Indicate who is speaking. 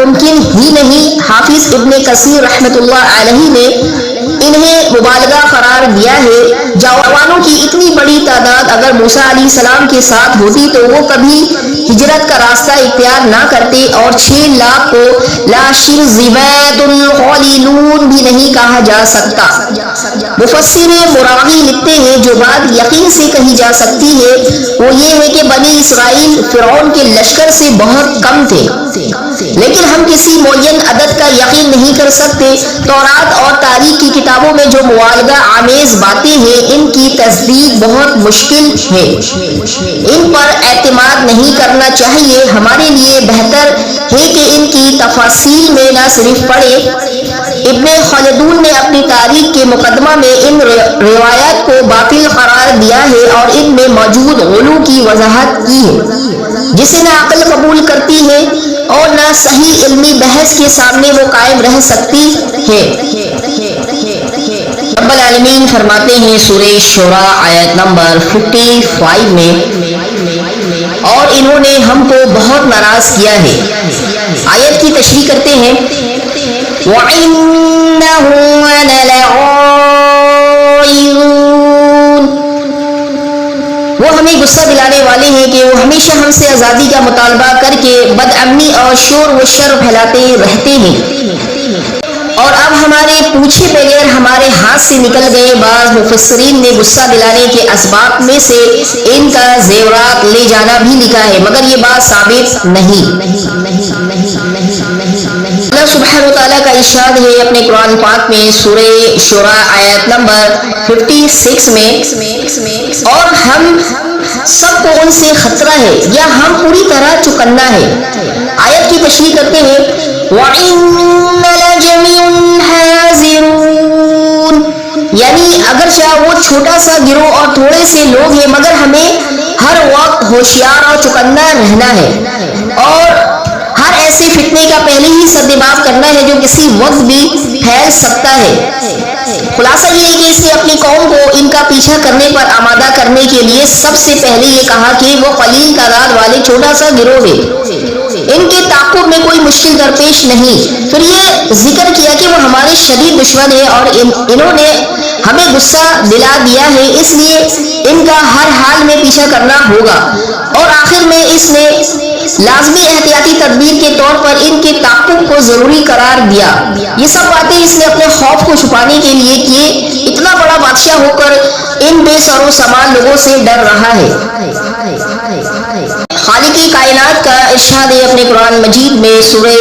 Speaker 1: मुमकिन ही नहीं। हाफिज इब्ने कसीर रहमतुल्लाह अलैहि ने इन्हें मुबालगा करार दिया है। जवानों की इतनी बड़ी तादाद अगर मूसा अलैहिस्सलाम के साथ होती तो वो कभी हिजरत का रास्ता इख्तियार ना करते और 6 लाख को लाशिरज़िबातुल क़ालिलून भी नहीं कहा जा सकता। मुफस्सिर मुरागी लिखते हैं जो बात यकीन से कही जा सकती है वो ये है कि बनी इसराइल फिरौन के लश्कर से बहुत कम थे, लेकिन हम किसी मुअय्यन अदद का यकीन नहीं कर सकते। तौरात और तारीख की किताबों में जो मुबालगा आमेज बातें हैं इनकी तस्दीक बहुत मुश्किल है, इन पर एतमाद नहीं करना चाहिए। हमारे लिए बेहतर है कि इनकी तफासील में ना सिर्फ पढ़े। इब्ने खलदून ने अपनी तारीख के मुकदमा में इन रिवायात को बातिल करार दिया है और इनमें मौजूद गुलू की वजाहत की है जिसे ना अक्ल कबूल करती है और ना सही इल्मी बहस के सामने वो कायम रह सकती है। रब्बुल आलमीन फरमाते हैं सूरह शुरा आयत नंबर 55 में, और इन्होंने हमको बहुत नाराज किया है। आयत की तशरीह करते हैं, वइन्नहु लग़ाइज़ून, वो हमें गुस्सा दिलाने वाले हैं कि वो हमेशा हमसे आज़ादी का मुतालबा करके बदअमनी और शोर व शर फैलाते रहते हैं, और अब हमारे पूछे बगैर हमारे हाथ से निकल गए। बाज़ मुफस्सिरीन ने गुस्सा दिलाने के असबाब में से इनका ज़ेवरात ले जाना भी लिखा है, मगर ये बात साबित नहीं। अल्लाह सुब्हानहू व तआला का इरशाद है अपने कुरान पाक में सूरह शुरा आयत नंबर 56 में, और हम सबको उनसे खतरा है या हम पूरी तरह चुकन्ना है। आयत की तशरीह करते हैं, वइन्ना लजमीउन हाज़िरून, यानी अगर चाहे वो छोटा सा गिरोह और थोड़े से लोग हैं मगर हमें हर वक्त होशियार और चुकन्ना रहना है और हर ऐसे फितने का पहले ही सद्दिमाग करना है जो किसी वक्त भी फैल सकता है। खुलासा ये है कि इसने अपनी कौम को इनका पीछा करने पर आमादा करने के लिए सबसे पहले ये कहा कि वो कलील तादाद वाले छोटा सा गिरोह है, इनके ताक़ुब में कोई मुश्किल दरपेश नहीं। फिर ये जिक्र किया कि वो हमारे शदीद दुश्मन है और इन्होंने हमें गुस्सा दिला दिया है, इसलिए इनका हर हाल में पीछा करना होगा। और आखिर में इसने लाजमी एहतियाती तदबीर के तौर पर इनके ताक़ुब को जरूरी करार दिया। ये सब बातें इसने अपने खौफ को छुपाने के लिए किए। इतना बड़ा बादशाह होकर इन बेसरो समान लोगों से डर रहा है। खालिक़े कायनात का इरशाद है अपने कुरान मजीद में सूरह